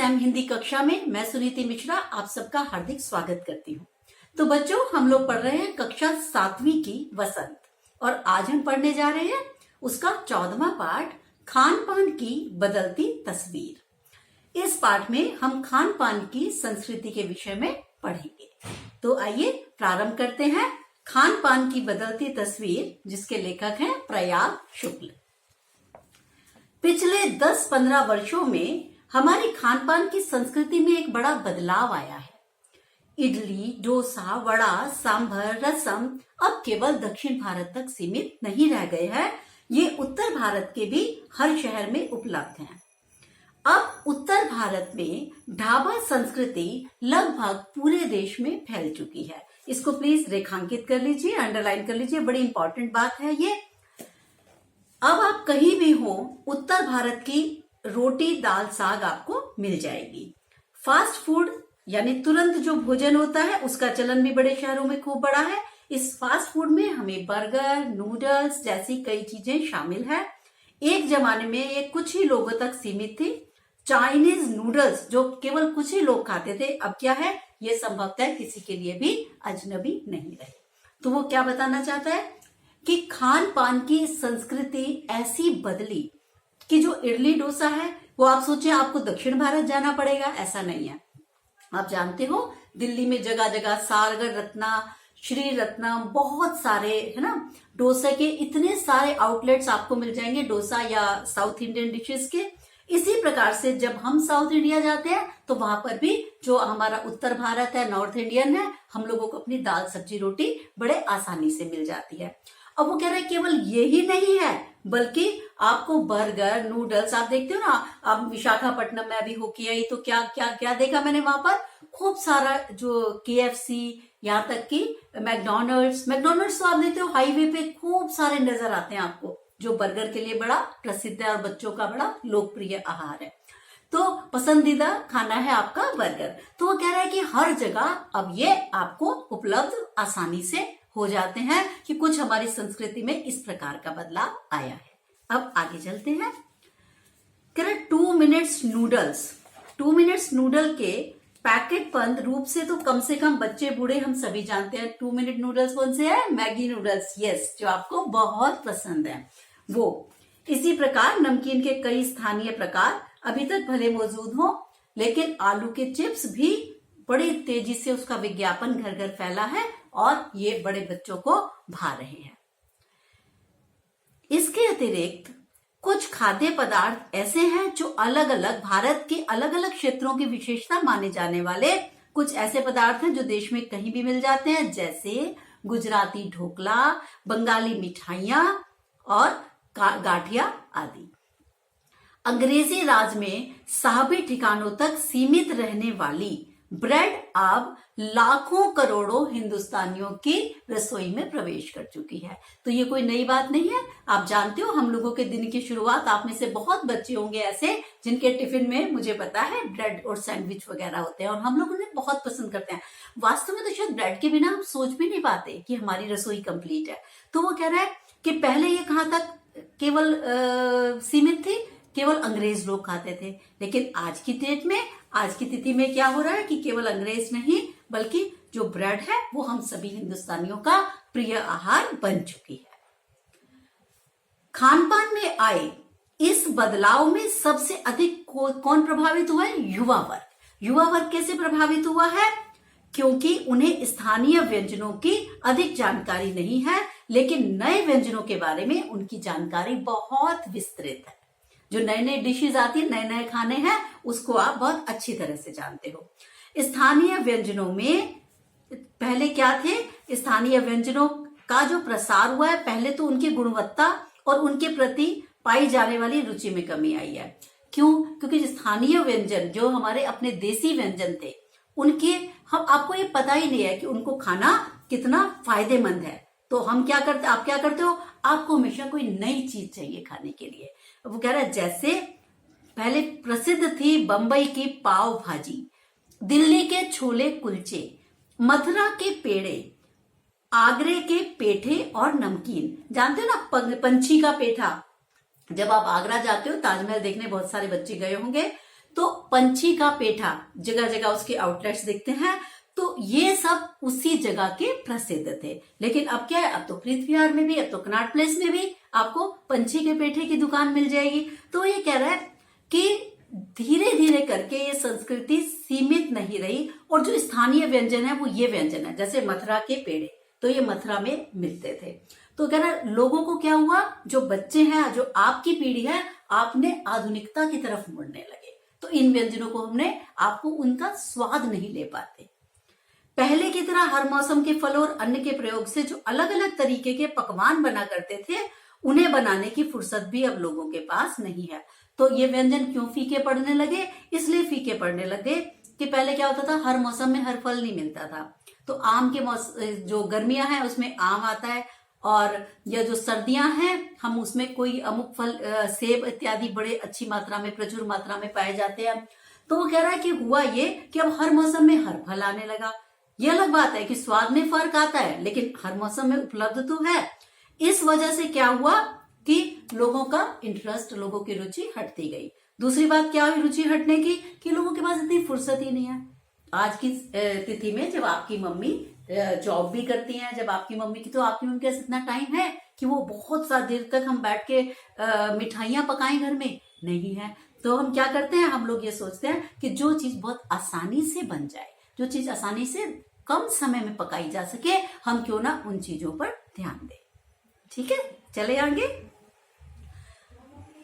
Time Hindi कक्षा में मैं सुनीति मिश्रा आप सबका हार्दिक स्वागत करती हूँ। तो बच्चों, हम लोग पढ़ रहे हैं कक्षा 7वीं की वसंत, और आज हम पढ़ने जा रहे हैं उसका 14वां पाठ, खान पान की बदलती तस्वीर। इस पाठ में हम खान पान की संस्कृति के विषय में पढ़ेंगे। तो आइए प्रारंभ करते हैं। खान पान की बदलती तस्वीर, जिसके लेखक हैं प्रयाग शुक्ल। पिछले 10-15 वर्षों में हमारी खान पान की संस्कृति में एक बड़ा बदलाव आया है। इडली, डोसा, वड़ा, सांभर, रसम अब केवल दक्षिण भारत तक सीमित नहीं रह गए हैं। ये उत्तर भारत के भी हर शहर में उपलब्ध हैं। अब उत्तर भारत में ढाबा संस्कृति लगभग पूरे देश में फैल चुकी है। इसको प्लीज रेखांकित कर लीजिए, अंडरलाइन कर लीजिए, बड़ी इंपॉर्टेंट बात है ये। अब आप कहीं भी हो, उत्तर भारत की रोटी, दाल, साग आपको मिल जाएगी। फास्ट फूड यानी तुरंत जो भोजन होता है, उसका चलन भी बड़े शहरों में खूब बड़ा है। इस फास्ट फूड में हमें बर्गर, नूडल्स जैसी कई चीजें शामिल है। एक जमाने में ये कुछ ही लोगों तक सीमित थी। चाइनीज नूडल्स जो केवल कुछ ही लोग खाते थे, अब क्या है, ये संभवतः किसी के लिए भी अजनबी नहीं रहे। तो वो क्या बताना चाहता है कि खान पान की संस्कृति ऐसी बदली कि जो इडली डोसा है वो आप सोचें आपको दक्षिण भारत जाना पड़ेगा, ऐसा नहीं है। आप जानते हो दिल्ली में जगह जगह सागर रत्ना, श्री रत्ना, बहुत सारे है ना डोसा के इतने सारे आउटलेट्स आपको मिल जाएंगे, डोसा या साउथ इंडियन डिशेस के। इसी प्रकार से जब हम साउथ इंडिया जाते हैं तो वहां पर भी जो हमारा उत्तर भारत है, नॉर्थ इंडियन है, हम लोगों को अपनी दाल सब्जी रोटी बड़े आसानी से मिल जाती है। अब वो कह रहे हैं केवल यही नहीं है, बल्कि आपको बर्गर, नूडल्स, आप देखते हो ना, आप विशाखापट्टनम में अभी होके आई तो क्या क्या क्या देखा मैंने वहां पर, खूब सारा जो KFC, यहाँ तक कि मैकडोनल्ड्स तो आप देखते हो हाईवे पे खूब सारे नजर आते हैं आपको, जो बर्गर के लिए बड़ा प्रसिद्ध है और बच्चों का बड़ा लोकप्रिय आहार है। तो पसंदीदा खाना है आपका बर्गर। तो वो कह रहा है कि हर जगह अब ये आपको उपलब्ध आसानी से हो जाते हैं कि कुछ हमारी संस्कृति में इस प्रकार का बदलाव आया है। अब आगे चलते हैं। कह रहे 2 मिनट्स नूडल्स। 2 मिनट्स नूडल के पैकेट बंद रूप से तो कम से कम बच्चे बूढ़े हम सभी जानते हैं। 2 मिनट नूडल्स कौन से है? मैगी नूडल्स, यस, जो आपको बहुत पसंद है वो। इसी प्रकार नमकीन के कई स्थानीय प्रकार अभी तक भले मौजूद हो, लेकिन आलू के चिप्स भी बड़ी तेजी से उसका विज्ञापन घर घर फैला है और ये बड़े बच्चों को भा रहे हैं। इसके अतिरिक्त कुछ खाद्य पदार्थ ऐसे हैं जो अलग अलग भारत के अलग अलग क्षेत्रों की विशेषता माने जाने वाले कुछ ऐसे पदार्थ हैं जो देश में कहीं भी मिल जाते हैं, जैसे गुजराती ढोकला, बंगाली मिठाइयां और गाठिया आदि। अंग्रेजी राज में साहबी ठिकानों तक सीमित रहने वाली ब्रेड अब लाखों करोड़ों हिंदुस्तानियों की रसोई में प्रवेश कर चुकी है। तो ये कोई नई बात नहीं है। आप जानते हो हम लोगों के दिन की शुरुआत, आप में से बहुत बच्चे होंगे ऐसे जिनके टिफिन में मुझे पता है ब्रेड और सैंडविच वगैरह होते हैं और हम लोग उन्हें बहुत पसंद करते हैं। वास्तव में तो शायद ब्रेड के बिना हम सोच भी नहीं पाते कि हमारी रसोई कंप्लीट है। तो वो कह रहा है कि पहले ये कहाँ तक केवल सीमित थी, केवल अंग्रेज लोग खाते थे, लेकिन आज की डेट में, आज की तिथि में क्या हो रहा है कि केवल अंग्रेज नहीं, बल्कि जो ब्रेड है वो हम सभी हिंदुस्तानियों का प्रिय आहार बन चुकी है। खान पान में आए इस बदलाव में सबसे अधिक कौन प्रभावित हुआ है? युवा वर्ग। युवा वर्ग कैसे प्रभावित हुआ है? क्योंकि उन्हें स्थानीय व्यंजनों की अधिक जानकारी नहीं है, लेकिन नए व्यंजनों के बारे में उनकी जानकारी बहुत विस्तृत है। जो नए नए डिशेज आती है, नए नए खाने हैं, उसको आप बहुत अच्छी तरह से जानते हो। स्थानीय व्यंजनों में पहले क्या थे? स्थानीय व्यंजनों का जो प्रसार हुआ है, पहले तो उनकी गुणवत्ता और उनके प्रति पाई जाने वाली रुचि में कमी आई है। क्यों? क्योंकि स्थानीय व्यंजन जो हमारे अपने देसी व्यंजन थे, उनके हम आपको ये पता ही नहीं है कि उनको खाना कितना फायदेमंद है। तो हम क्या करते, आप क्या करते हो, आपको हमेशा कोई नई चीज चाहिए खाने के लिए। वो कह रहा है जैसे पहले प्रसिद्ध थी बंबई की पाव भाजी, दिल्ली के छोले कुलचे, मथुरा के पेड़े, आगरे के पेठे और नमकीन। जानते हो ना पंछी का पेठा? जब आप आगरा जाते हो, ताजमहल देखने बहुत सारे बच्चे गए होंगे, तो पंछी का पेठा, जगह जगह उसके आउटलेट्स दिखते हैं, तो ये सब उसी जगह के प्रसिद्ध थे। लेकिन अब क्या है, अब तो पृथ्वी विहार में भी, अब तो कनॉट प्लेस में भी आपको पंछी के पेठे की दुकान मिल जाएगी। तो ये कह रहा है कि धीरे धीरे करके ये संस्कृति सीमित नहीं रही, और जो स्थानीय व्यंजन है वो ये व्यंजन है, जैसे मथुरा के पेड़े, तो ये मथुरा में मिलते थे। तो कह रहा है लोगों को क्या हुआ, जो बच्चे हैं, जो आपकी पीढ़ी है, आपने आधुनिकता की तरफ मुड़ने लगे, तो इन व्यंजनों को हमने आपको उनका स्वाद नहीं ले पाते। पहले की तरह हर मौसम के फल और अन्न के प्रयोग से जो अलग अलग तरीके के पकवान बना करते थे, उन्हें बनाने की फुर्सत भी अब लोगों के पास नहीं है। तो ये व्यंजन क्यों फीके पड़ने लगे, इसलिए फीके पड़ने लगे कि पहले क्या होता था, हर मौसम में हर फल नहीं मिलता था। तो आम के जो गर्मियां हैं उसमें आम आता है, और यह जो सर्दियां हैं हम उसमें कोई अमुक फल, सेब इत्यादि बड़े अच्छी मात्रा में, प्रचुर मात्रा में पाए जाते हैं। तो वो कह रहा है कि हुआ ये कि अब हर मौसम में हर फल आने लगा। ये अलग बात है कि स्वाद में फर्क आता है, लेकिन हर मौसम में उपलब्ध तो है। इस वजह से क्या हुआ कि लोगों का इंटरेस्ट, लोगों की रुचि हटती गई। दूसरी बात क्या हुई रुचि हटने की, कि लोगों के पास इतनी फुर्सत ही नहीं है। आज की तिथि में जब आपकी मम्मी जॉब भी करती हैं, जब आपकी मम्मी की, तो आपकी मम्मी के पास इतना टाइम है कि वो बहुत सा देर तक हम बैठ के मिठाइयां पकाएं घर में, नहीं है। तो हम क्या करते हैं, हम लोग ये सोचते हैं कि जो चीज बहुत आसानी से बन जाए, जो चीज आसानी से कम समय में पकाई जा सके, हम क्यों ना उन चीजों पर ध्यान दें। ठीक है, चले आगे।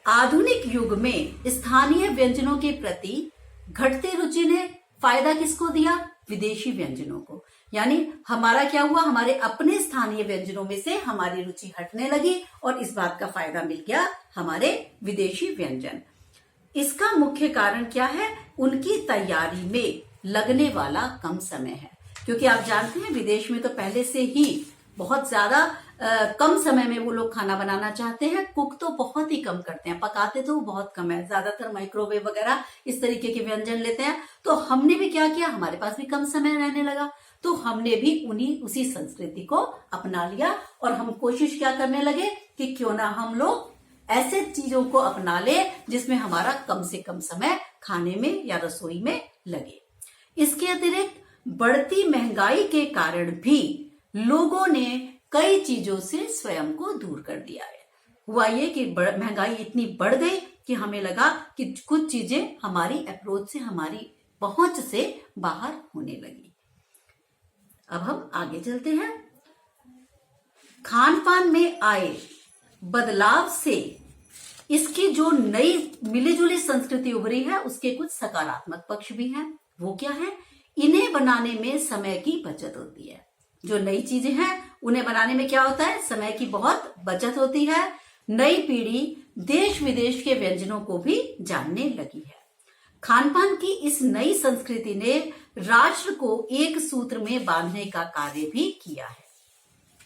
आधुनिक युग में स्थानीय व्यंजनों के प्रति घटती रुचि ने फायदा किसको दिया, विदेशी व्यंजनों को। यानी हमारा क्या हुआ, हमारे अपने स्थानीय व्यंजनों में से हमारी रुचि हटने लगी, और इस बात का फायदा मिल गया हमारे विदेशी व्यंजन। इसका मुख्य कारण क्या है, उनकी तैयारी में लगने वाला कम समय है। क्योंकि आप जानते हैं विदेश में तो पहले से ही बहुत ज्यादा कम समय में वो लोग खाना बनाना चाहते हैं। कुक तो बहुत ही कम करते हैं, पकाते तो बहुत कम है, ज्यादातर माइक्रोवेव वगैरह इस तरीके के व्यंजन लेते हैं। तो हमने भी क्या किया, हमारे पास भी कम समय रहने लगा, तो हमने भी उसी संस्कृति को अपना लिया, और हम कोशिश क्या करने लगे कि क्यों ना हम लोग ऐसे चीजों को अपना ले जिसमें हमारा कम से कम समय खाने में या रसोई में लगे। इसके अतिरिक्त बढ़ती महंगाई के कारण भी लोगों ने कई चीजों से स्वयं को दूर कर दिया है। हुआ ये कि महंगाई इतनी बढ़ गई कि हमें लगा कि कुछ चीजें हमारी अप्रोच से, हमारी पहुंच से बाहर होने लगी। अब हम आगे चलते हैं। खान पान में आए बदलाव से इसकी जो नई मिलीजुली संस्कृति उभरी है, उसके कुछ सकारात्मक पक्ष भी हैं। वो क्या है, इन्हें बनाने में समय की बचत होती है। जो नई चीजें हैं उन्हें बनाने में क्या होता है, समय की बहुत बचत होती है। नई पीढ़ी देश विदेश के व्यंजनों को भी जानने लगी है। खान पान की इस नई संस्कृति ने राष्ट्र को एक सूत्र में बांधने का कार्य भी किया है।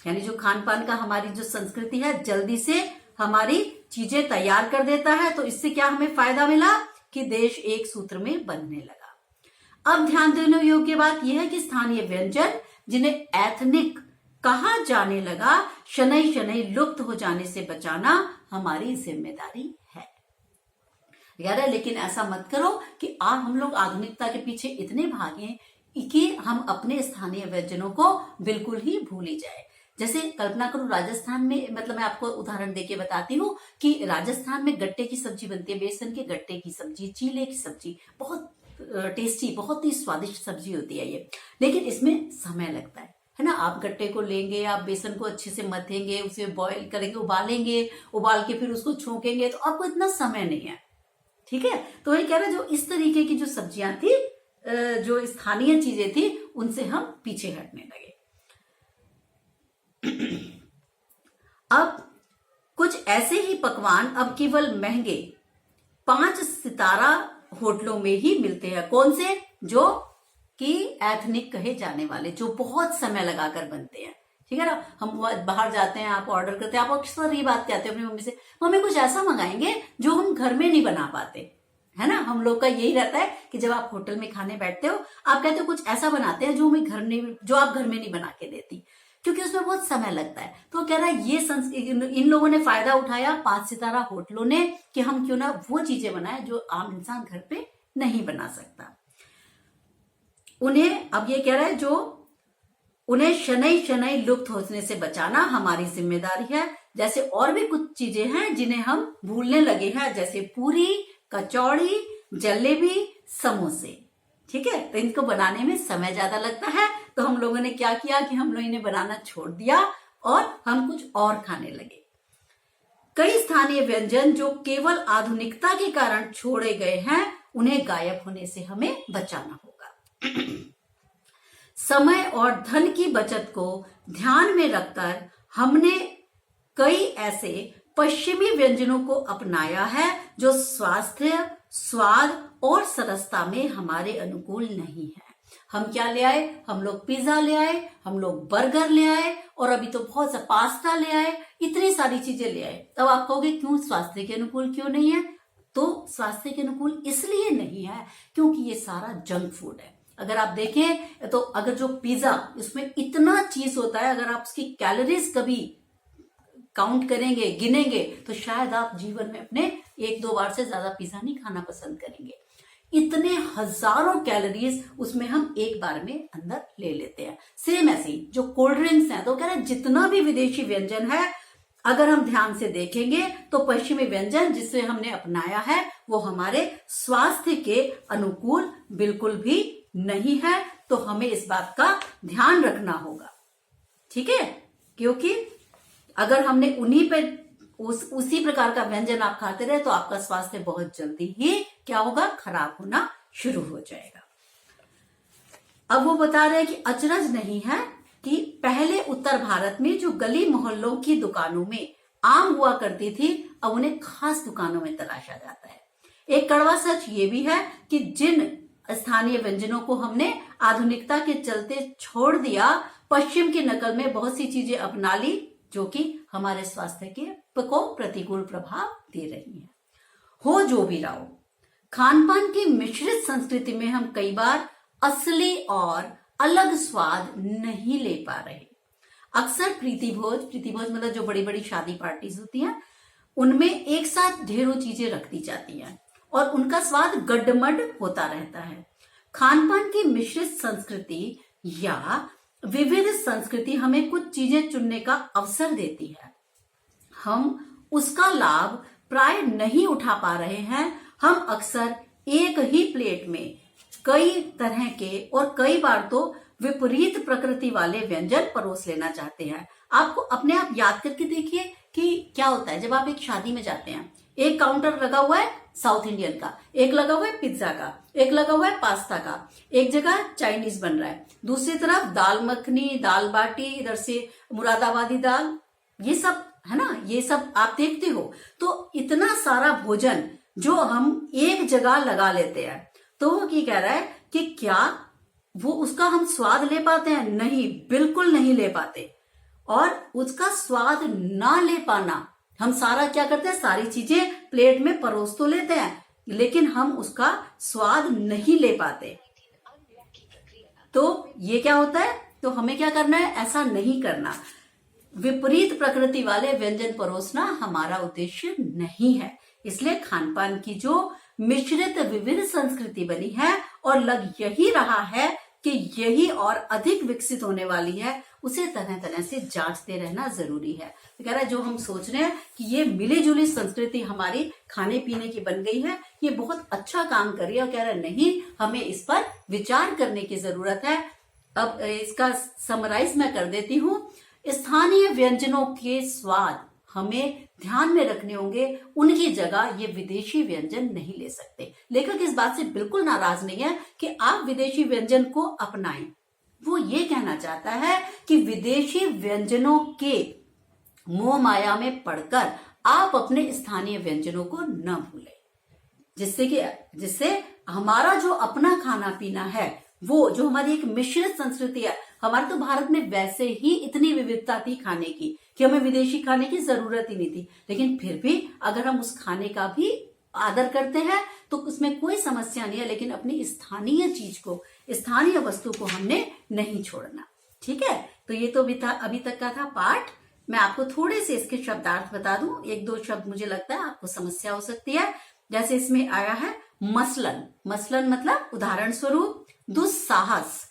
यानी जो खान पान का हमारी जो संस्कृति है, जल्दी से हमारी चीजें तैयार कर देता है। तो इससे क्या हमें फायदा मिला कि देश एक सूत्र में बंधने लगा। अब ध्यान देने योग्य बात यह है कि स्थानीय व्यंजन जिन्हें एथनिक कहा जाने लगा, शनै शनै लुप्त हो जाने से बचाना हमारी जिम्मेदारी है। यार लेकिन ऐसा मत करो कि हम लोग आधुनिकता के पीछे इतने भागे कि हम अपने स्थानीय व्यंजनों को बिल्कुल ही भूल ही जाए। जैसे कल्पना करो राजस्थान में, मतलब मैं आपको उदाहरण देके बताती हूँ कि राजस्थान में गट्टे की सब्जी बनती है, बेसन के गट्टे की सब्जी, चीले की सब्जी, बहुत टेस्टी, बहुत ही स्वादिष्ट सब्जी होती है ये। लेकिन इसमें समय लगता है ना। आप गट्टे को लेंगे, आप बेसन को अच्छे से मथेंगे, उसे बॉईल करेंगे, उबालेंगे, उबाल के फिर उसको छोंकेंगे, तो आपको इतना समय नहीं है। ठीक है, तो ये कह रहे जो इस तरीके की जो सब्जियां थी, जो स्थानीय चीजें थी, उनसे हम पीछे हटने लगे। अब कुछ ऐसे ही पकवान अब केवल महंगे 5 सितारा होटलों में ही मिलते हैं। कौन से, जो कि एथनिक कहे जाने वाले, जो बहुत समय लगाकर बनते हैं। ठीक है ना, हम बाहर जाते हैं, आप ऑर्डर करते हैं, आप अक्सर ये बात कहते हैं अपनी मम्मी से, मम्मी कुछ ऐसा मंगाएंगे जो हम घर में नहीं बना पाते, है ना। हम लोग का यही रहता है कि जब आप होटल में खाने बैठते हो, आप कहते हो कुछ ऐसा बनाते हैं जो आप घर में नहीं बना के देती, क्योंकि उसमें बहुत समय लगता है। तो कह रहा है ये इन लोगों ने फायदा उठाया 5 सितारा होटलों ने, कि हम क्यों ना वो चीजें बनाए जो आम इंसान घर पे नहीं बना सकता। उन्हें अब ये कह रहा है जो उन्हें शनै शनै लुप्त होने से बचाना हमारी जिम्मेदारी है। जैसे और भी कुछ चीजें हैं जिन्हें हम भूलने लगे हैं, जैसे पूरी, कचौड़ी, जलेबी, समोसे। ठीक है, तो इनको बनाने में समय ज्यादा लगता है, तो हम लोगों ने क्या किया कि हम लोग इन्हें बनाना छोड़ दिया और हम कुछ और खाने लगे। कई स्थानीय व्यंजन जो केवल आधुनिकता के कारण छोड़े गए हैं, उन्हें गायब होने से हमें बचाना होगा। समय और धन की बचत को ध्यान में रखकर हमने कई ऐसे पश्चिमी व्यंजनों को अपनाया है जो स्वास्थ्य, स्वाद और सरसता में हमारे अनुकूल नहीं है। हम क्या ले आए? हम लोग पिज्जा ले आए, हम लोग बर्गर ले आए, और अभी तो बहुत सा पास्ता ले आए, इतनी सारी चीजें ले आए। तब आप कहोगे क्यों स्वास्थ्य के अनुकूल क्यों नहीं है? तो स्वास्थ्य के अनुकूल इसलिए नहीं है क्योंकि ये सारा जंक फूड है। अगर आप देखें तो अगर जो पिज्जा, इसमें इतना चीज होता है, अगर आप उसकी कैलोरीज कभी काउंट करेंगे, गिनेंगे, तो शायद आप जीवन में अपने 1-2 बार से ज्यादा पिज्जा नहीं खाना पसंद करेंगे। इतने हजारों कैलोरीज उसमें हम एक बार में अंदर ले लेते हैं। सेम ऐसे ही जो कोल्ड ड्रिंक्स हैं, तो कह रहे हैं जितना भी विदेशी व्यंजन है, अगर हम ध्यान से देखेंगे तो पश्चिमी व्यंजन जिसे हमने अपनाया है वो हमारे स्वास्थ्य के अनुकूल बिल्कुल भी नहीं है। तो हमें इस बात का ध्यान रखना होगा, ठीक है? क्योंकि अगर हमने उन्हीं पे उसी प्रकार का व्यंजन आप खाते रहे तो आपका स्वास्थ्य बहुत जल्दी ही क्या होगा? खराब होना शुरू हो जाएगा। अब वो बता रहे हैं कि अचरज नहीं है कि पहले उत्तर भारत में जो गली मोहल्लों की दुकानों में आम हुआ करती थी, अब उन्हें खास दुकानों में तलाशा जाता है। एक कड़वा सच ये भी है कि जिन स्थानीय व्यंजनों को हमने आधुनिकता के चलते छोड़ दिया, पश्चिम की नकल में बहुत सी चीजें अपना ली जो कि हमारे स्वास्थ्य के को प्रतिकूल प्रभाव दे रही हैं। हो जो भी रहो, खान पान की मिश्रित संस्कृति में हम कई बार असली और अलग स्वाद नहीं ले पा रहे। अक्सर प्रीति भोज मतलब जो बड़ी बड़ी शादी पार्टीज होती हैं, उनमें एक साथ ढेरों चीजें रख दी जाती हैं और उनका स्वाद गड्डमड होता रहता है। खान पान की मिश्रित संस्कृति या विविध संस्कृति हमें कुछ चीजें चुनने का अवसर देती है। हम उसका लाभ प्राय नहीं उठा पा रहे हैं। हम अक्सर एक ही प्लेट में कई तरह के और कई बार तो विपरीत प्रकृति वाले व्यंजन परोस लेना चाहते हैं। आपको अपने आप याद करके देखिए कि क्या होता है जब आप एक शादी में जाते हैं। एक काउंटर लगा हुआ है साउथ इंडियन का, एक लगा हुआ है पिज्जा का, एक लगा हुआ है पास्ता का, एक जगह चाइनीज बन रहा है, दूसरी तरफ दाल मखनी, दाल बाटी, इधर से मुरादाबादी दाल, ये सब है ना, ये सब आप देखते हो। तो इतना सारा भोजन जो हम एक जगह लगा लेते हैं, तो वो क्या कह रहा है कि क्या वो उसका हम स्वाद ले पाते हैं? नहीं, बिल्कुल नहीं ले पाते। और उसका स्वाद ना ले पाना, हम सारा क्या करते हैं, सारी चीजें प्लेट में परोस तो लेते हैं, लेकिन हम उसका स्वाद नहीं ले पाते। तो ये क्या होता है? तो हमें क्या करना है? ऐसा नहीं करना। विपरीत प्रकृति वाले व्यंजन परोसना हमारा उद्देश्य नहीं है। इसलिए खान पान की जो मिश्रित विविध संस्कृति बनी है और लग यही रहा है कि यही और अधिक विकसित होने वाली है, उसे तरह तरह से जांचते रहना जरूरी है। तो कह रहा है जो हम सोच रहे हैं कि ये मिली जुली संस्कृति हमारी खाने पीने की बन गई है, ये बहुत अच्छा काम कर रही है, और कह रहा है नहीं, हमें इस पर विचार करने की जरूरत है। अब इसका समराइज मैं कर देती हूँ। स्थानीय व्यंजनों के स्वाद हमें ध्यान में रखने होंगे, उनकी जगह ये विदेशी व्यंजन नहीं ले सकते। लेखक इस बात से बिल्कुल नाराज नहीं है कि आप विदेशी व्यंजन को अपनाएं। वो ये कहना चाहता है कि विदेशी व्यंजनों के मोह माया में पड़कर आप अपने स्थानीय व्यंजनों को न भूलें, जिससे हमारा जो अपना खाना पीना है, वो जो हमारी एक मिश्रित संस्कृति है, हमारे तो भारत में वैसे ही इतनी विविधता थी खाने की कि हमें विदेशी खाने की जरूरत ही नहीं थी, लेकिन फिर भी अगर हम उस खाने का भी आदर करते हैं तो उसमें कोई समस्या नहीं है, लेकिन अपनी स्थानीय चीज को, स्थानीय वस्तु को हमने नहीं छोड़ना। ठीक है, तो ये तो अभी तक का था पाठ। मैं आपको थोड़े से इसके शब्दार्थ बता दूं। 1-2 शब्द मुझे लगता है आपको समस्या हो सकती है। जैसे इसमें आया है मसलन, मसलन मतलब उदाहरण स्वरूप, दुस्साहस,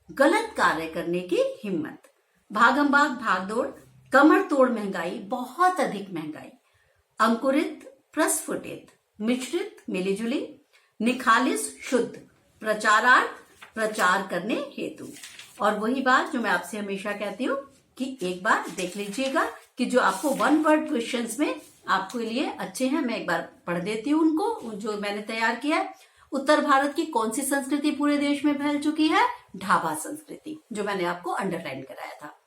गलत कार्य करने की हिम्मत, भागम भाग, भाग दौड़, कमर तोड़ महंगाई, बहुत अधिक महंगाई, अंकुरित, प्रस्फुटित, मिश्रित, मिलीजुली, निखालिस, शुद्ध, प्रचारार्थ, प्रचार करने हेतु। और वही बात जो मैं आपसे हमेशा कहती हूँ कि एक बार देख लीजिएगा कि जो आपको वन वर्ड क्वेश्चंस में आपके लिए अच्छे हैं, मैं एक बार पढ़ देती हूँ उनको, जो मैंने तैयार किया है। उत्तर भारत की कौन सी संस्कृति पूरे देश में फैल चुकी है? ढाबा संस्कृति, जो मैंने आपको अंडरलाइन कराया था।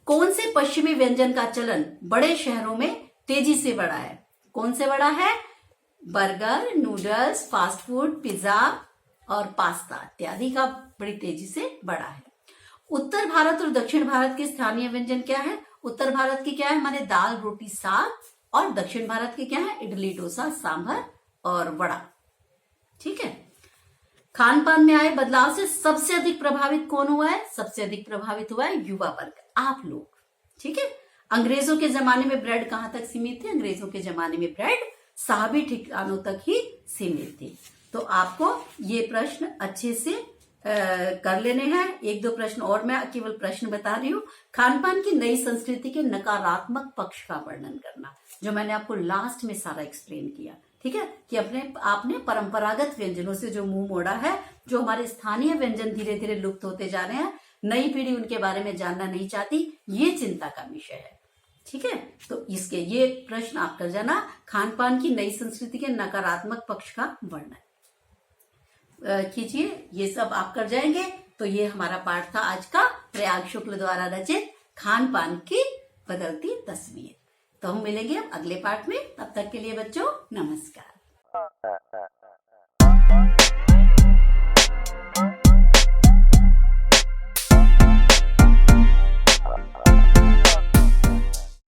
कौन से पश्चिमी व्यंजन का चलन बड़े शहरों में तेजी से बढ़ा है? कौन से बढ़ा है? Burger, noodles, fast food, pizza और पास्ता इत्यादि का बड़ी तेजी से बढ़ा है। उत्तर भारत और दक्षिण भारत के स्थानीय व्यंजन क्या है? उत्तर भारत की क्या है? हमारे दाल, रोटी, साग, और दक्षिण भारत के क्या है? इडली, डोसा, सांभर और वड़ा। ठीक है। खान पान में आए बदलाव से सबसे अधिक प्रभावित कौन हुआ है? सबसे अधिक प्रभावित हुआ है युवा वर्ग, आप लोग। ठीक है। अंग्रेजों के जमाने में ब्रेड कहां तक सीमित थे? अंग्रेजों के जमाने में ब्रेड साहबी ठिकानों तक ही सीमित थी। तो आपको ये प्रश्न अच्छे से कर लेने हैं। एक दो प्रश्न और मैं केवल प्रश्न बता रही हूँ। खान पान की नई संस्कृति के नकारात्मक पक्ष का वर्णन करना, जो मैंने आपको लास्ट में सारा एक्सप्लेन किया। ठीक है, कि आपने परंपरागत व्यंजनों से जो मुंह मोड़ा है, जो हमारे स्थानीय व्यंजन धीरे धीरे लुप्त होते जा रहे हैं, नई पीढ़ी उनके बारे में जानना नहीं चाहती, ये चिंता का विषय है। ठीक है, तो इसके ये प्रश्न आप कर जाना। खान पान की नई संस्कृति के नकारात्मक पक्ष का वर्णन कीजिए, ये सब आप कर जाएंगे। तो ये हमारा पाठ था आज का, प्रयाग शुक्ल द्वारा रचित खान पान की बदलती तस्वीर। तो हम मिलेंगे अब अगले पाठ में। तब तक के लिए बच्चों नमस्कार।